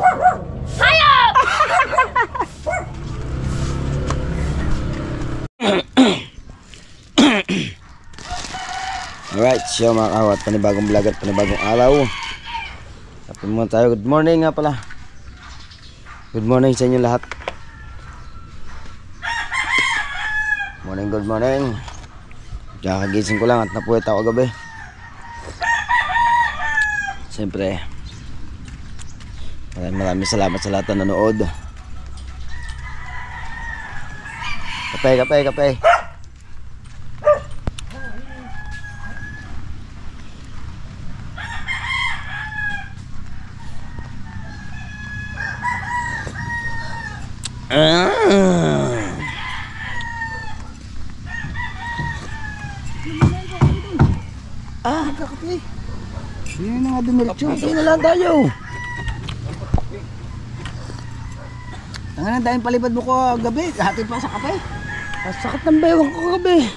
Hayop! Alright, so mga kawat, panibagong vlog at panibagong araw. Tapos muna tayo, good morning nga pala. Good morning sa inyo lahat. Morning, good morning. Kakagising ko lang at napuwet ako gabi. Siyempre, maraming salamat sa lahat na nanood. Kape. Kape. Sino na nga dumiretso? Sino na lang tayo? Tangan dahil palibad mo ko gabi, hatid pa sa kape. Sakit ng bewang ko gabi.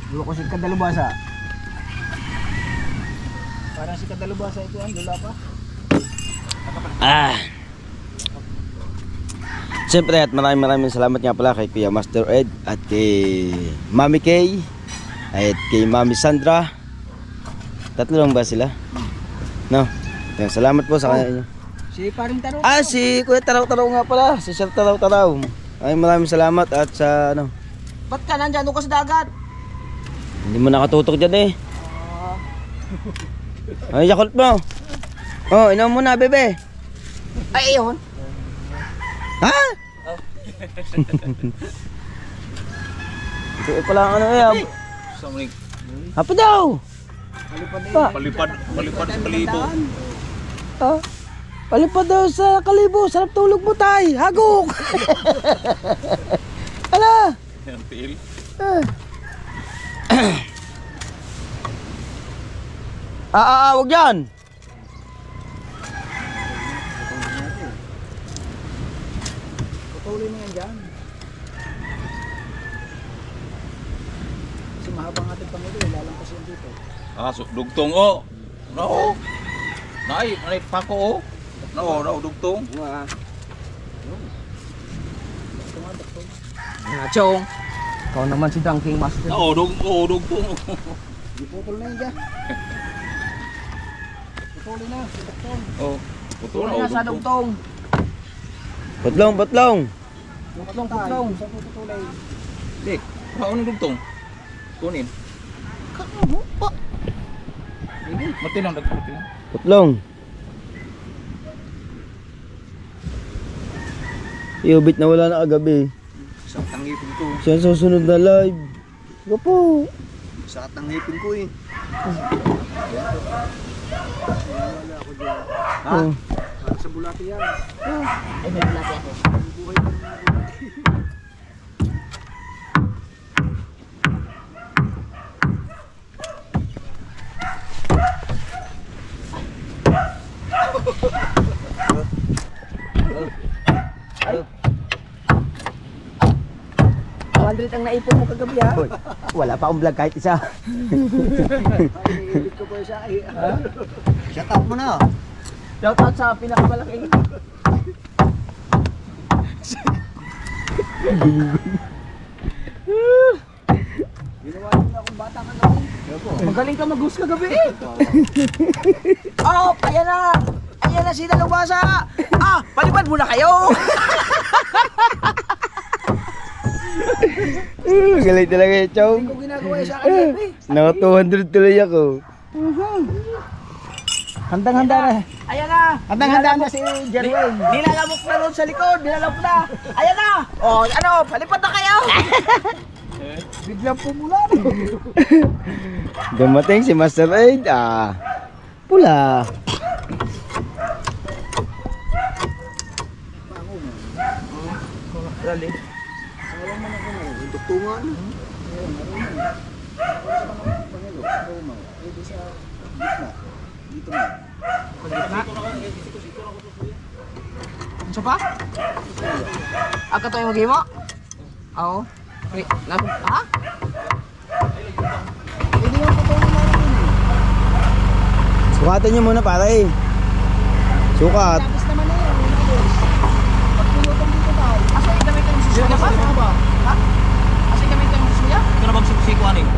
Dulo ko si Kadalubasa. Parang si Kadalubasa ito ang dula pa. Siyempre at maraming salamat nga pala kay Kuya Master Ed at kay Mami Kay at kay Mami Sandra. Tatlo lang ba sila? No? Salamat po sa kanya. Si paring Taro. Si Kuya Taraw-Taraw nga pala. Si Sir Taraw-Taraw. Ay maraming salamat at sa ano. Ba't ka nandyan? Doon ka sa dagat. Hindi mo nakatutok dyan eh. Ay, yakult mo. Oh, inom mo na, bebe. Ay, ayun. Ha? Ito pala ang ano eh. Apa daw? Palipad sa kalibo. Palipad daw sa kalibo. Sarap tulog mo tay. Hagok. Ala. Til. Wag yan. Patuloy na yan dyan. Kasi mahabang ating pangulo, lalang kasi yung dito. Dugtong o. No. Nay pako o. No, dugtong. Chong. Ikaw naman si Dunking Master. No, dugtong. Putol na yan dyan. Putulin na, si Dugtong. Oh, Putulin na sa Dugtong. Putlong. Putlong. Sa putulay. Dik, paano dugtong? Kunin. Kakamo pa. Mati lang dagpati lang. Putlong. Iubit na wala na kagabi. Sakit ang ngipin ko. Siya susunod na live. Go po. Sakit ang ngipin ko eh. Ha? Sa bulati yan. Ay, may bulati ako. Buhay pa ng bulati. Ang naipon mo kagabi ha? Wala pa akong vlog kahit isa. Ay, ko po siya. Shout out mo na. Shout out sa pinakamalaking. Ginawa niyo akong bata kagabi. Magaling ka mag-host kagabi. Oh, ayan na. Ayan na si Dalubasa. Palipad muna kayo. Galing talaga yung chow. Hindi ko ginagawa sa akin. Naka 200 tuloy ako. Handang-handa na. Ayan na. Handang-handa na si Jerwin. Nilalamok na doon sa likod. Nilalamok na. Ayan na. O, ano, palipad na kayo. Biglang pumulan. Dumating si Master Aid. Pula. Dali. Dugtungan. Dito na. Ano pa? Ako tayo mag-himo? Oo. Wait, ha? Hindi yung putulong na rin. Sukatan nyo muna pare. Sukat. Tapos naman na yun. Pag pinutong dito daw. Asa yung gamit yung susuya ba? Ha? Asa yung gamit yung susuya? Ito na bang siksiko aning?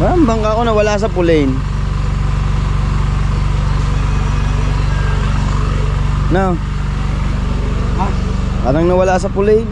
Parang bangka ko nawala sa pulane. No. Parang nawala sa pulane.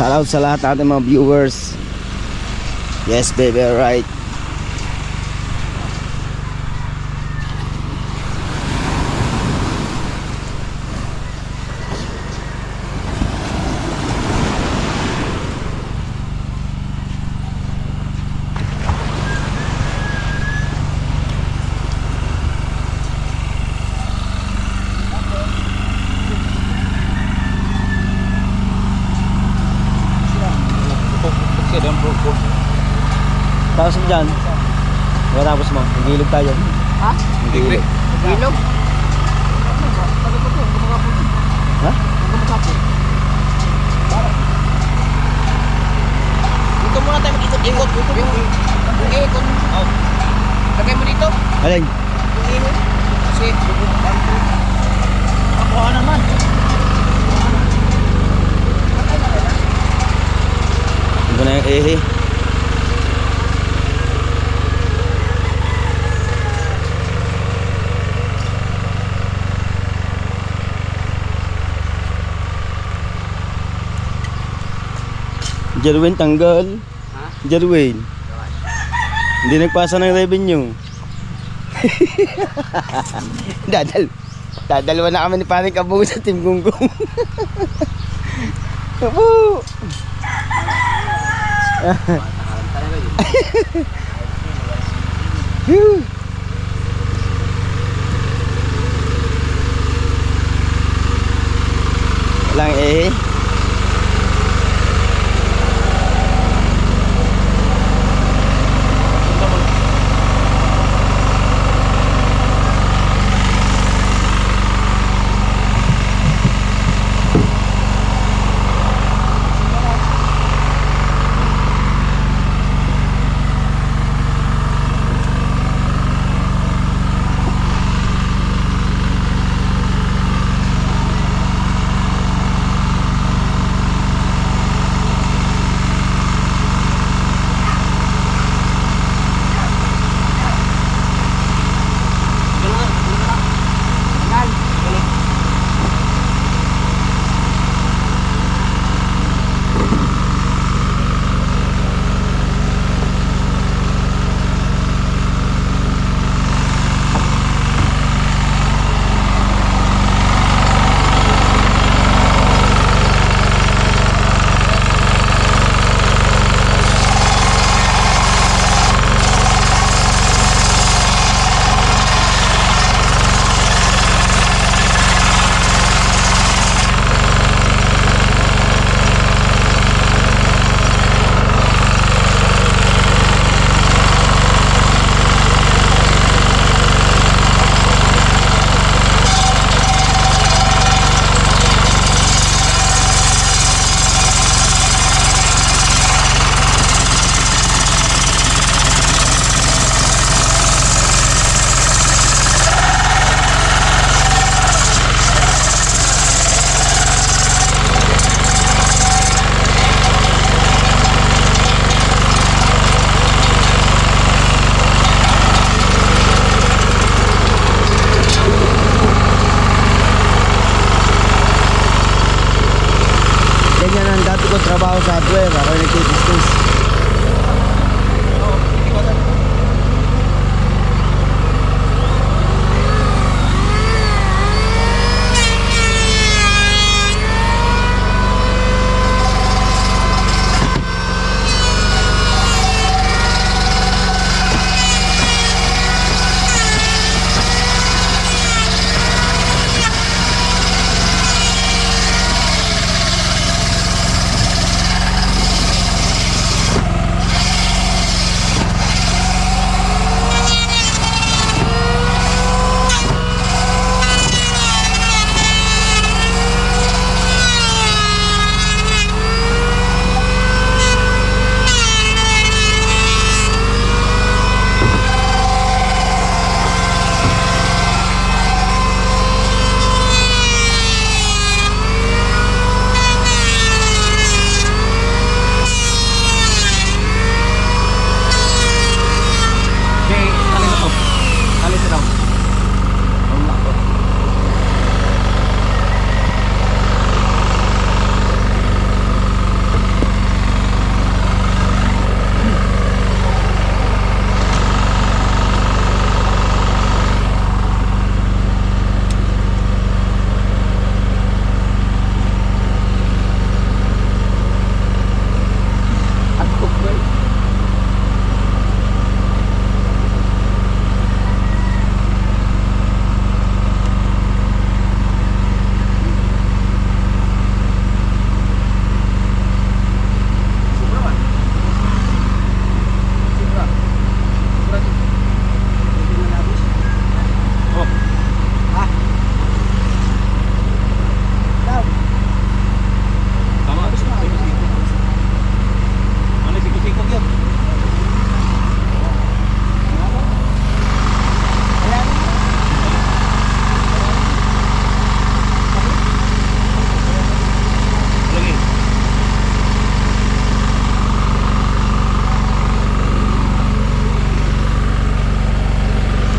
Shoutout sa lahat natin mga viewers. Yes baby, alright. Tapos mo dyan. Matapos mo, nagilog tayo. Ha? Nagilog. Ilog? Ha? Dito muna tayo mag-ikot-ikot. Yung ikot. Oh. Lagay mo dito. Alin? Yung ikot. Kasi, ako naman. Ito na yung ehe. Jerwin tanggal. Ha? Jerwin. Hindi nagpasa ng revenue. Dadalwa na kami ni Paring Kabong sa Team Gunggong. Kabu! Lang eh. Ganyan ang dati ko trabaho sa hardware. Ako yung nagtitistis.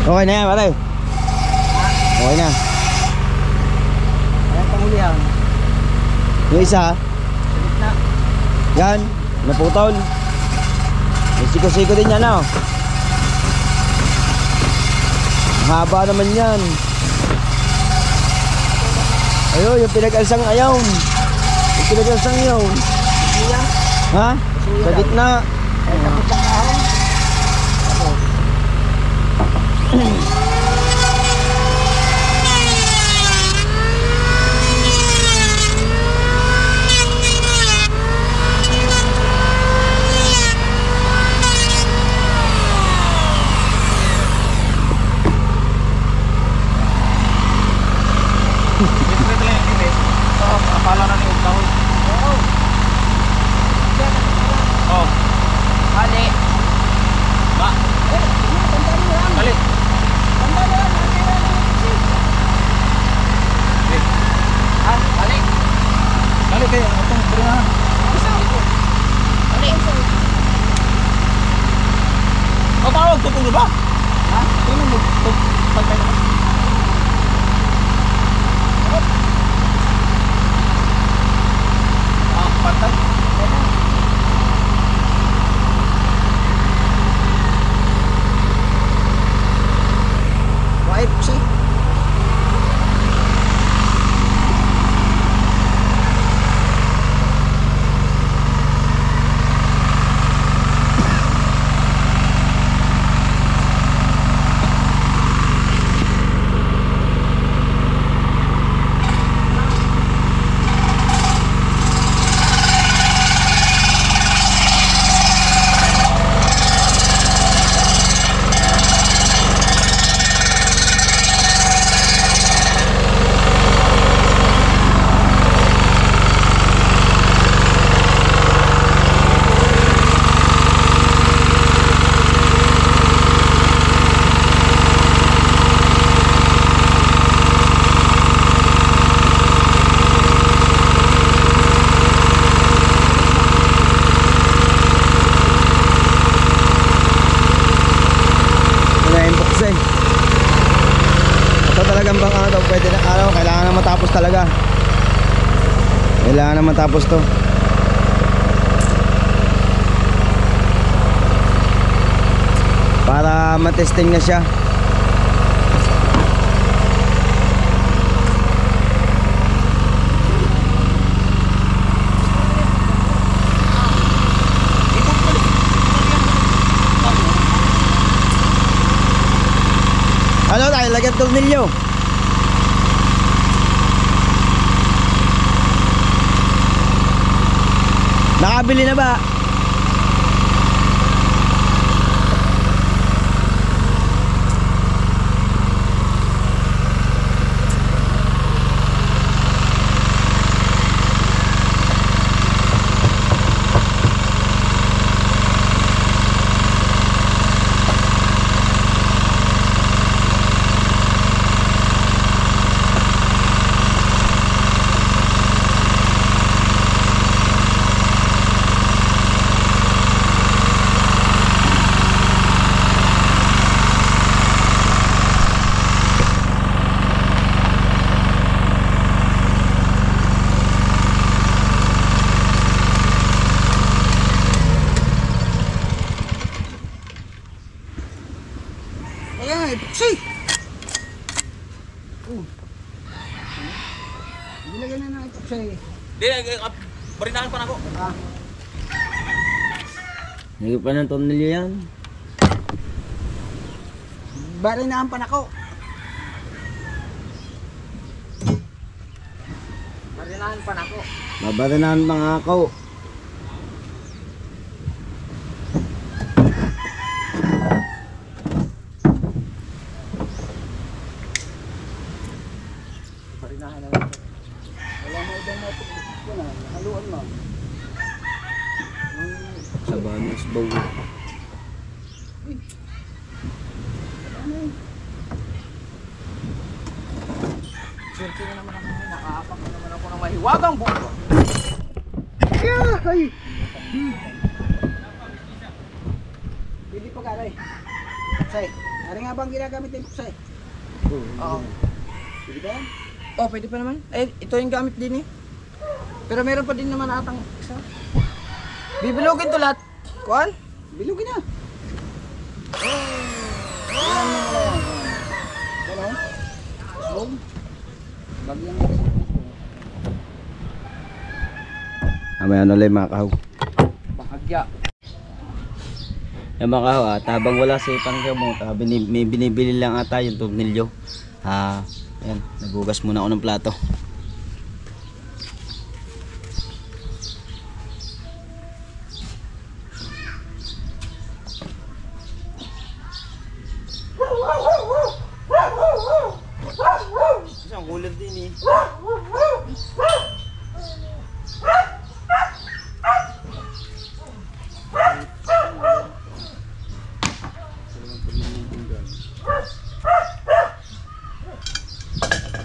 Okay na yan, pare. Okay na. Ayan pangulihan. Yung isa, Salit na. yan, naputol. May siko-siko din yan, oh. Haba naman yan. Ayun, yung pinag-alsang ayaw. Yung pinag-alsang ayaw. Ha? Sa gitna. Ay, takot ang ahon. Pala na ni Ugnaw. Oo. Oh. Ali. Ba. Tanda mo lang. Dali. Tanda mo lang. Nakira na yung kasi. Ah, ali. Dali kayo. Atong puro na. Ali. O tawag tutong ba? Ha? Sino mo pagpay na? Ah, pantay. Wipe si. Ito talagang bang ano, pwede na araw, kailangan na matapos talaga. Kailangan na matapos to. Para matesting na siya. Ano tayo, lagyan tornilyo. Nakabili na ba? Ayan, epoxy. Bilagyan na ng epoxy. Di, parinahan pa na ako. Ah, Hindi pa ng tornilyo yan. barinahan pa na ako. Barinahan pa na ako. Babarinahan pa nga ako. Barinahan na lang. Wala mo ibang matutok ko na. Haluan mo. Sa banis baw. Swerte na naman ako. Nakaapak na naman ako ng mahiwagang buko. Ay! Pili pa ka, Ray. Say, ano nga bang ginagamit ng Puksay? Oo. Pwede ba yan? Oh, pwede pa naman. Eh, ito yung gamit din eh. Pero meron pa din naman atang isa. Bibilogin to lahat. Kuan? Bilogin na. Ayan mo na yan. ano? Slog. Bagyang May ano lang mga kahaw. bahagya. Yung mga kahaw, habang wala si Pangkaw mo, may binibili lang ata yung tornilyo. Ayan, nagugas muna ako ng plato. Isang kulad din eh.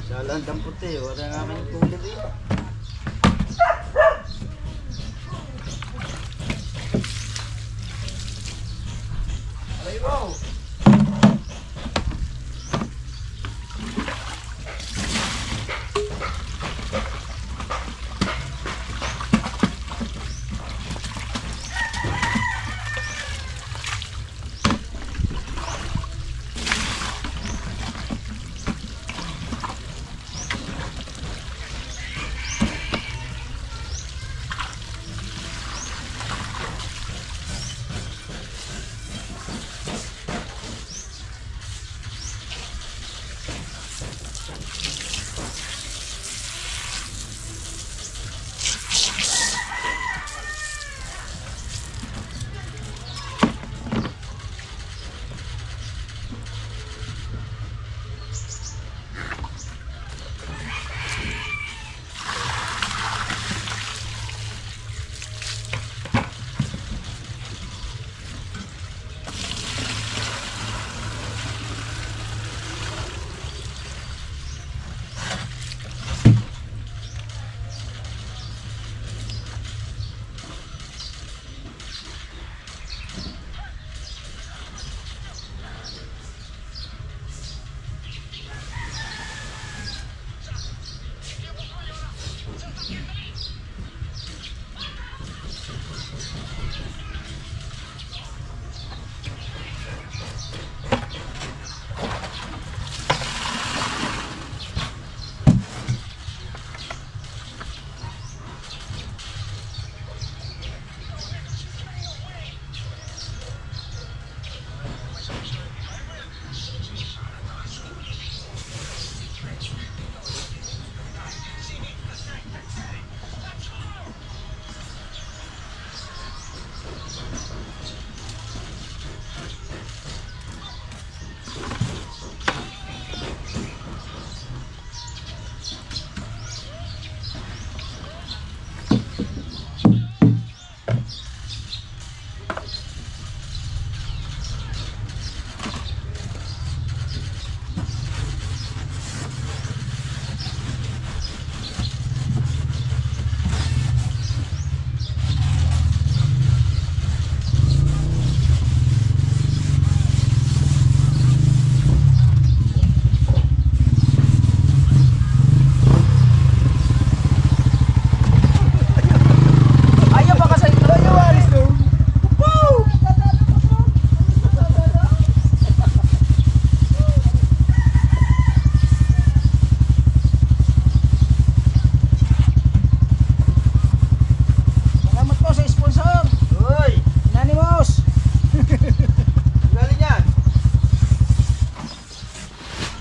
Jalan dan putih, wala namin kulad eh.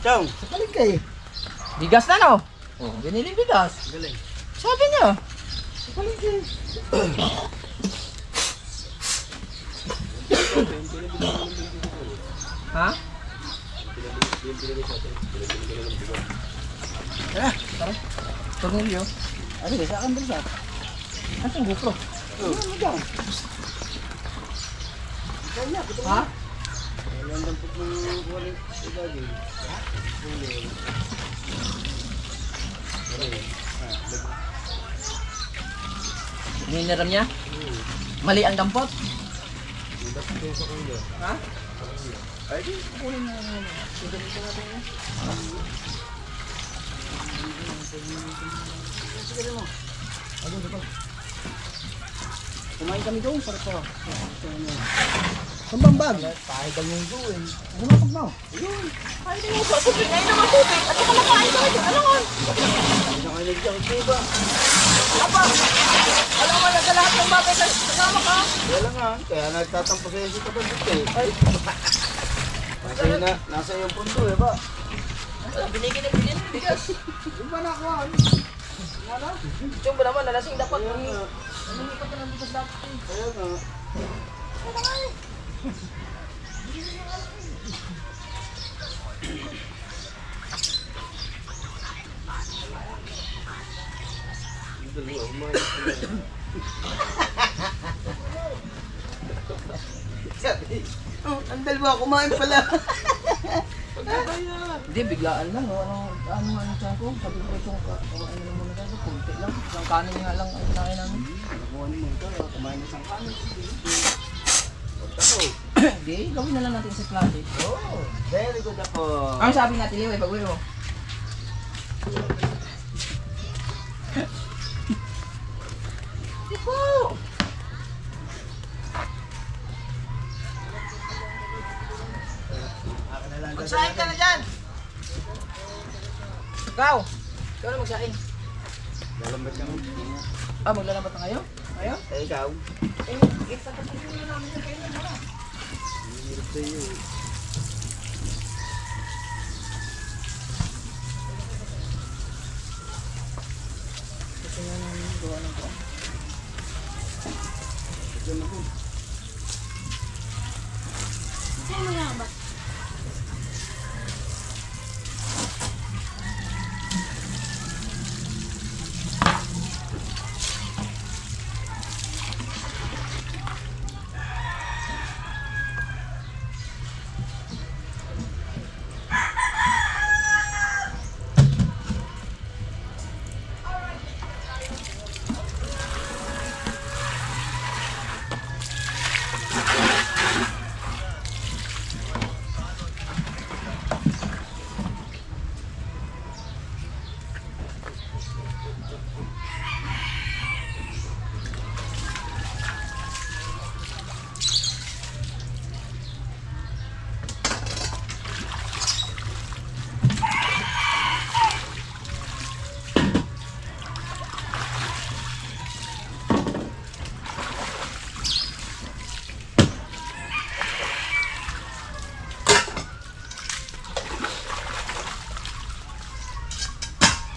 Chong! Galing kayo. Bigas na no? Oh, binili bigas. Galing. Sabi niya. Galing kayo. Ha? Tara. Tornilyo. Ano ba? Saan ba siya? Asan GoPro? Ha? Hiniram niya? Mali ang dampot? Ha? Ay, di. Kunin mo. Sudanito natin yun. Sige mo. Kumain kami doon. Sarap pa. Pambambag. Kahit ang mundo eh. Lumapag mo. Ay, hindi mo sa tubig. Ngayon naman tubig. At saka makain ka rin. Ano nga? Hindi na kayo nagjakot na iba. Apa? Alam mo na sa lahat ng bagay kasama ka. Wala nga. Kaya nagtatampo sa isi ka ba dito eh. Ay. Nasa yung punto eh ba? Binigyan na bilhin ng bigas. Yung ba nakuha? Yung ba naman, nalasing dapat. Humingi ka pa ng bigas dapat. Kaya nga. Ang dalawa kumain pala. Hindi, biglaan lang. Ano nga yung tiyan ko? Sabi ko itong kumain na muna tayo. Kunti lang. Isang kanin nga lang ang kinain namin. Kumain isang kanin. Hindi, gawin na lang natin sa klase. Oh, very good ako. Ang sabi natin, Liway, pag-uwi mo. Tipo! Magsahin ka na dyan! Ikaw! Ikaw na magsahin. Lalambat kami. Maglalambat na kayo? Ngayon? Eh, ikaw. Ipatapagin na namin sa kayo na. Hirap sa iyo. Kasi nga namin gawa ng ko. Diyan ako.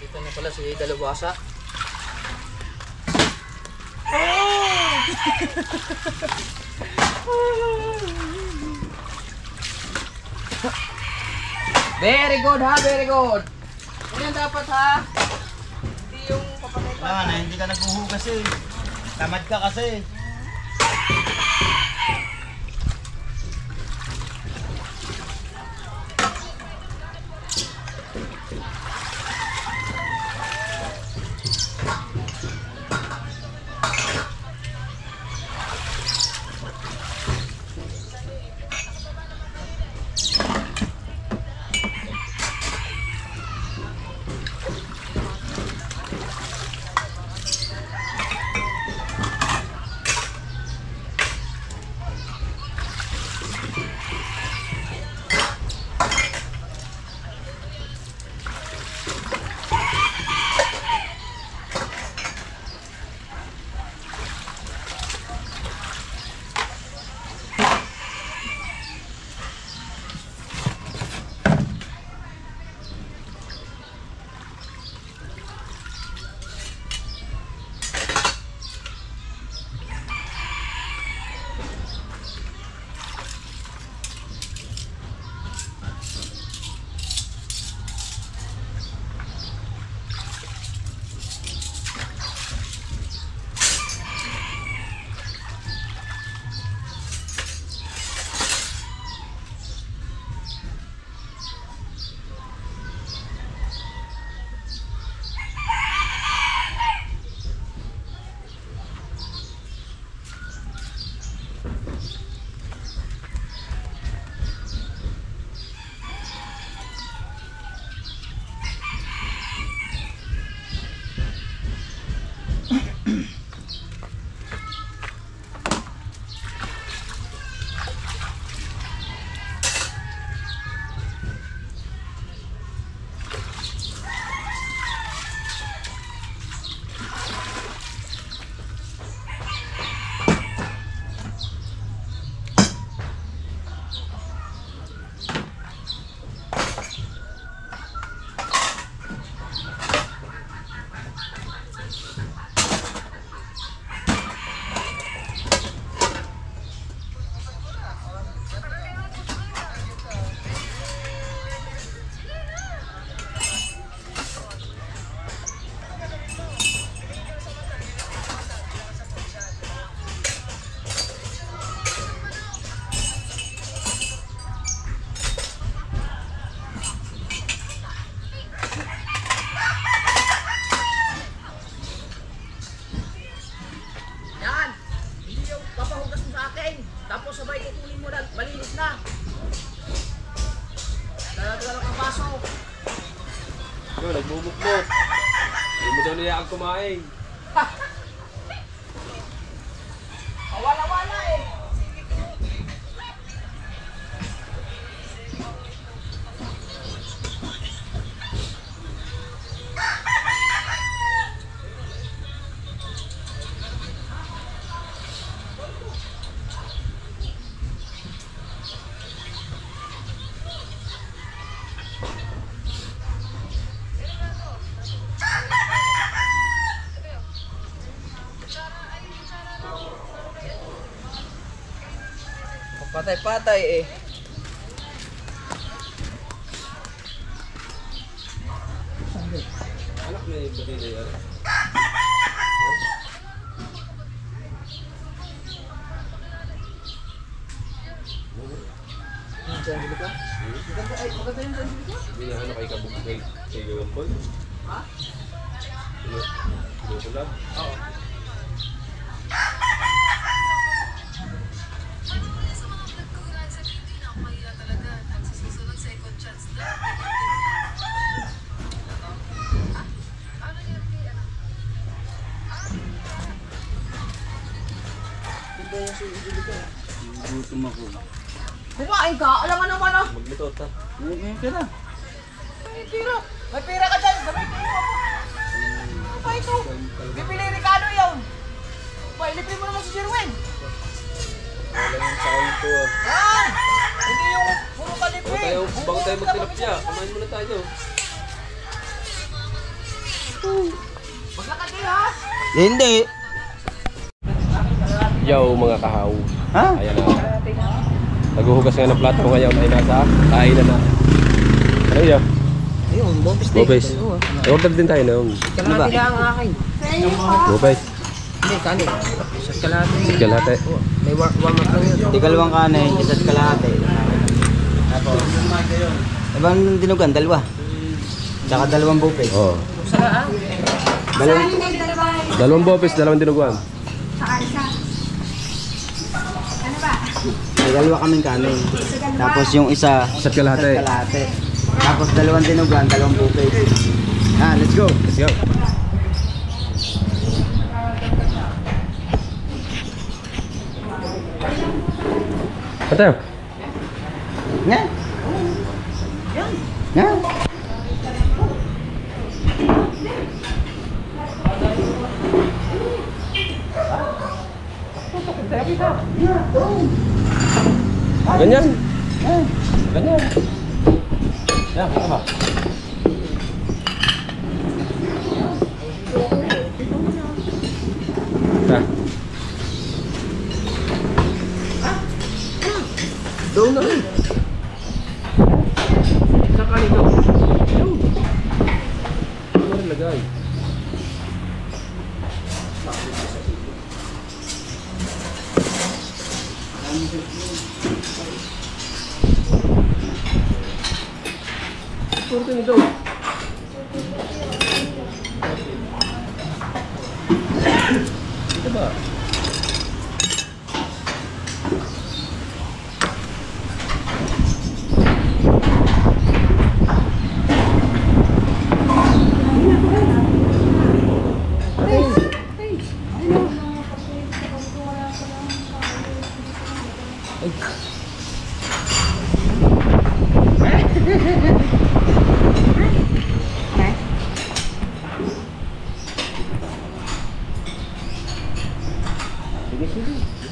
Dito na pala si Dalawasa. Very good ha, very good. Yan dapat ha. Hindi yung papatay pa. Wala na, hindi ka naghuhugas eh. Tamad ka kasi. Ikaw, nagbubukbok. Hindi mo daw niya ang kumain. Wala-wala eh. Patay-patay eh. Anak na yung batay na yan. Hindi na ano kay kabukay kay Gawampol. Ha? Ano? Oo. Gutom ako. Kumain ka, alam mo naman ah. Magluto ta. May pera. May pira. May pira ka dyan. Sabay pira mo. Ano ba ito? Bibili Ricardo yun. Pailipin mo naman si Jerwin. Wala yung sound ko ah. Yan! Hindi yung puro kalipin. Bago tayo magtilapia, kumain muna tayo. Maglakad kayo ha. Hindi. Yo mga kahaw. Ha? Ayan na. Naghuhugas nga ng plato ngayon ay nasa kainan na. Ano yun? Ayun, bopis Bopes. Order din tayo noon. Kalahati lang ang akin. Bopes. Hindi, kani. Sa kalahati. Sige lahat eh. May warm up lang yun. Tigalawang kanin, isa't kalahati. Tapos, ibang dinugan, dalawa. Tsaka dalawang buffet. Oo. Saan? Dalawang bopes, dalawang dinuguan. May dalawa kaming kanin. Tapos yung isa, Isa't kalahati. kalahati. Tapos dalawang dinugan, dalawang buffet. Let's go. Let's go. Patay. Nga. Nga. Ganyan. Ganyan. Yan, tama. Ta. Doon na rin. Sa kanito. Yun. Ano rin lagay? Porto nito. Ito ba?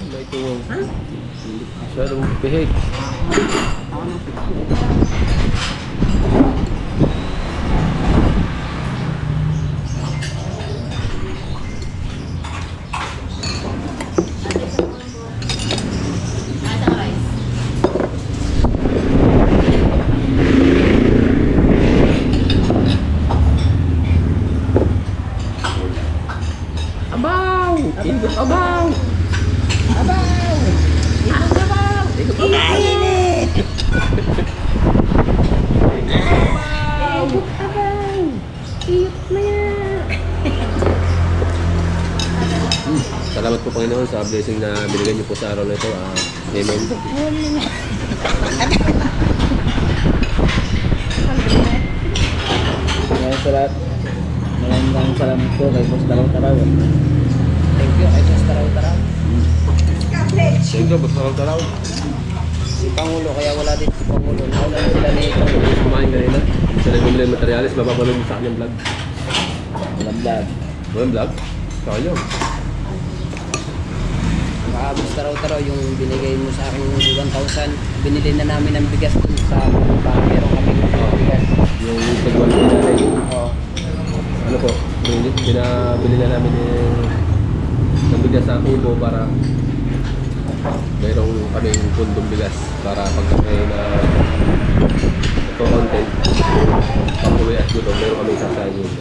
May tuwang. Masyadong pihig. Abaw! Ikot abaw! Abaw! Ikot abaw! Ikot abaw! Salamat po Panginoon sa blessing na binigyan niyo po sa araw na ito. Amen. Ngayon sa salamat po kay Boss Taraw-Taraw. Thank you, kay Boss Taraw-Taraw. Thank you, basta lang taraw. Si Pangulo, kaya wala din si Pangulo. Naulan sila ni Pangulo. Kumain kanina. Sila bumili ng materialis, mapapanood mo sa kanyang vlog. Walang vlog. Walang vlog? Sa kanya. Baka Boss Taraw-Taraw, yung binigay mo sa akin yung 1,000, binili na namin ng bigas dun sa baka meron kami ng bigas. Yung tagwan na natin. Oo. Ano po? Pinabili na namin ng bigas sa Kubo para mayroong kaming pundong bigas para pag kami na ito content pag-uwi at gutom, mayroong kaming sasayin yun.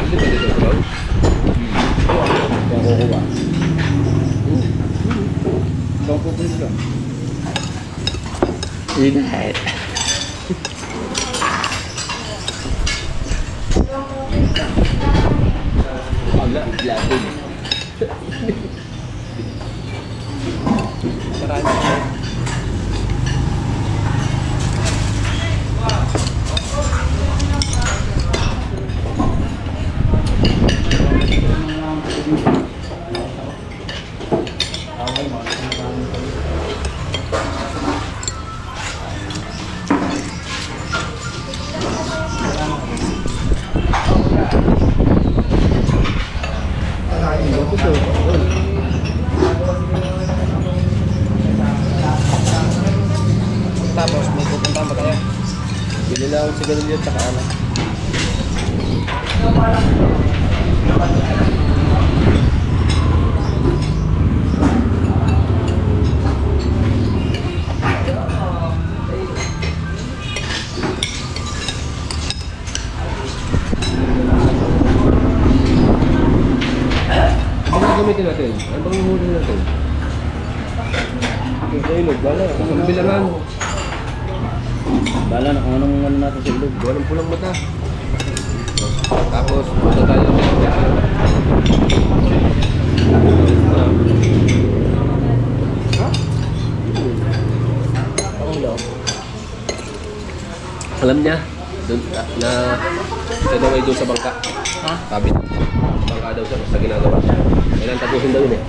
Hindi ba dito ito? Kaya kukuha. Bang pupunta lang. Init. Wala, vlogin. Marami siya. Tapos may pupuntahan ba kayo? Bili lang ako sa ganun yun, tsaka ano. Ano gamitin natin? Ano bang huli natin? Okay, ilog, bala. Ang bilangan. Bala na kung anong ano natin sa ilog. Walang pulang mata. Tapos, punta tayo. Pangulo. Alam niya, dun, na siya daw ay doon sa bangka. Ha? Sabi na, bangka daw siya sa ginagawa siya. Kailan tapusin daw yun eh.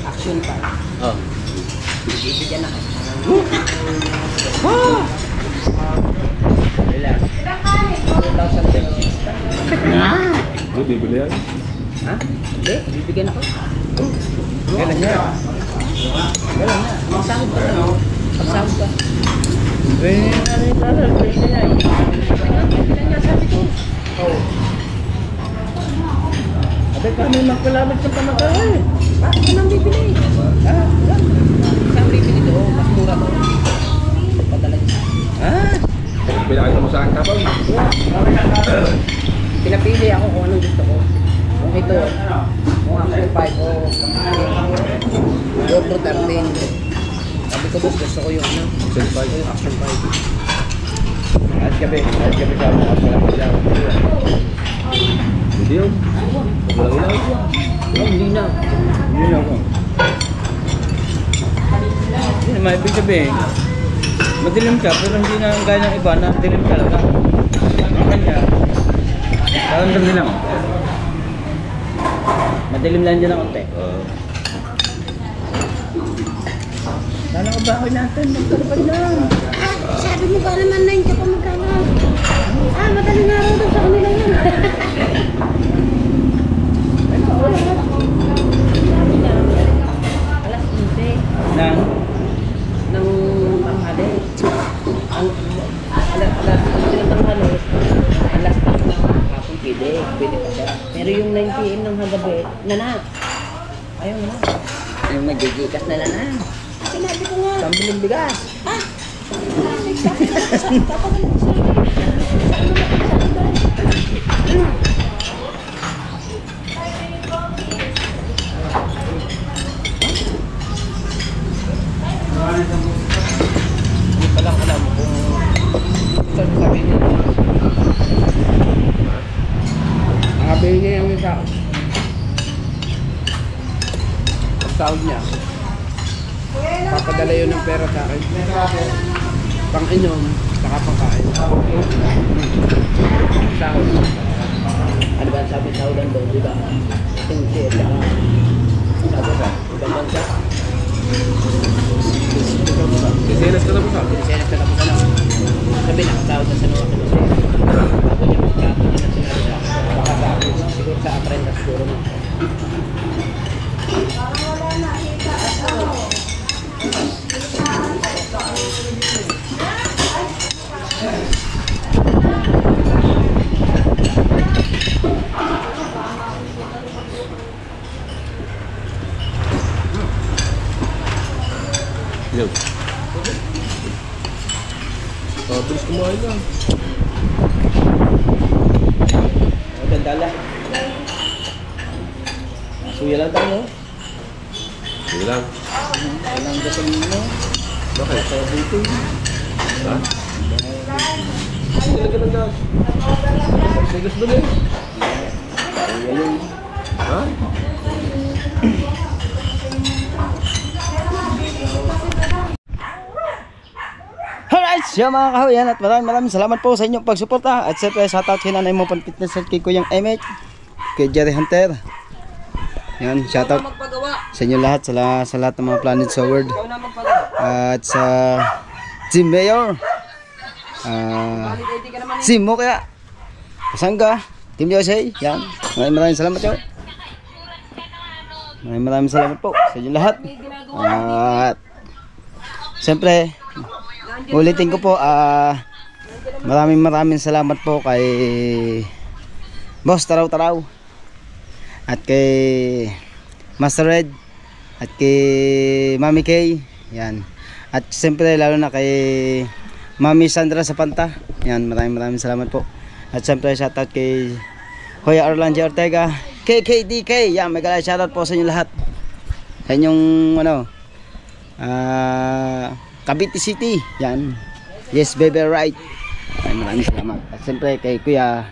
Action pa. Oh. Bibigyan na kayo. Relax. 2,000 pesos. Ano, bibili yan? Ha? Hindi, bibigyan ako. Kailan niya? Magsahod ka na. Magsahod ka. Eh, ano yung brother? Pwede na yan. Bibigyan niya, sabi ko. Abe kami magkalabit sa pamatay. Bakit ka nang bibili? Ha? Saan bibili doon? Mas mura doon. Padala niya. Ha? Pinakita mo sa akin kapag. Pinapili ako kung anong gusto ko. Kung ito, kung Action 5 o Dobro 13. Sabi ko, boss, gusto ko yung ano? Yung Action 5. At gabi sa mga kalabit lang. Hindi yun. Walang ilaw. Oh, hindi na. Hindi na ako. Hindi naman ibig sabihin. Madilim siya pero hindi na gaya ng iba na dilim talaga. Ang kanya, Karamdam din lang. Madilim lang dyan ang konti. Sana ka ba ako natin? Magkalapad lang. Sabi mo ba naman 9 ka pa magkano? Madaling araw daw sa kanila yun. Alas 11 Nang? ng tanghali. Ang alas ng tanghali, alas 10 ng hapon pwede pa siya. Pero yung 9 PM ng hagabi, ayaw na. Yung magigikas na na. Sinabi ko nga. Pambiling bigas. Hindi pa lang alam kung saan sabihin niya. Nakabihin niya yung isa. Sahod niya. Papadala yun ng pera sa akin. Pang-inom, saka pangkain. Sahod. Ano ba sabi sahodan doon, di ba? Tingti, saka sabi ba? Ibang bansa. Sisenas ka na po sa? Sisenas ka tapos ano? Sabi nakasahod na sa mga kinusin. Bago niya magkapon niya na sinabi sa akin. Baka sa akin, siguro sa aprendas siguro mo. Yun. Bilis kumain na. Maganda lang. Suya lang tayo. Sige lang. Walang gasolina mo. Bakit? Sa buto. Ha? Hindi talaga ng gas. May gas doon eh. Suya yun. Ha? Alright, siya mga kahuyan at maraming salamat po sa inyong pagsuporta. At siyempre shoutout kay Nanay Mo Pan Fitness at kay Kuyang Emmett, kay Jerry Hunter. Yan, shoutout sa inyo lahat, sa lahat ng mga Planet sa World. At sa Team Mayor, Simo kaya Pasangga, Team USA. Yan, maraming salamat po. Maraming salamat po sa inyo lahat. At siyempre ulitin ko po, maraming salamat po kay Boss Taraw at kay Master Red at kay Mami Kay. Yan. At siyempre lalo na kay Mami Sandra sa Panta. Yan, maraming salamat po. At siyempre shoutout kay Kuya Orlando Ortega, KKDK. Yan, may galay shoutout po sa inyo lahat. Sa inyong Cavite City. Yan. Yes, baby, right. Ay, maraming salamat. At siyempre kay Kuya,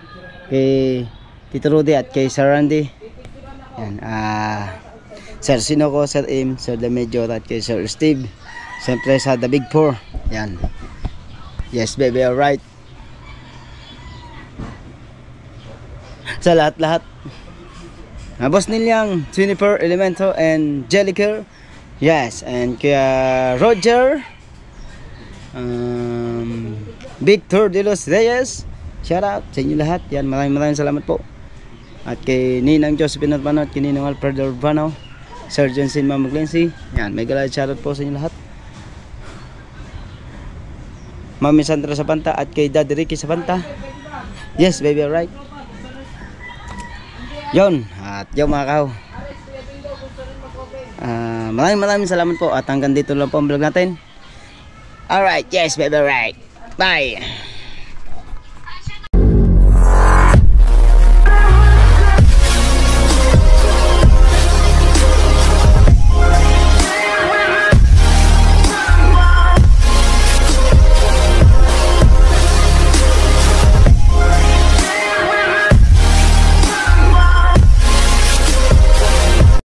kay Tito Rudy at kay Sir Randy. Yan. Sir Sinoco, Sir Im, Sir Demedjo at kay Sir Steve. Siyempre sa The Big Four. Yan. Yes, baby, alright. Sa lahat-lahat. Boss Nilyang, Juniper, Elemento, and Jelliker. Yes, and kaya Roger, Victor de los Reyes, shout out sa inyo lahat. Yan, maraming salamat po. At kay Ninang Josephine Urbano at kay Ninang Alfredo Urbano, Sir Jensen Mamaglensi. Yan, may galay shout out po sa inyo lahat. Mami Sandra sa Panta at kay Daddy Ricky sa Panta. Yes, baby, alright. Yon, at yung mga kaw. Maraming salamat po at hanggang dito lang po ang vlog natin. Alright, yes baby, right. Bye.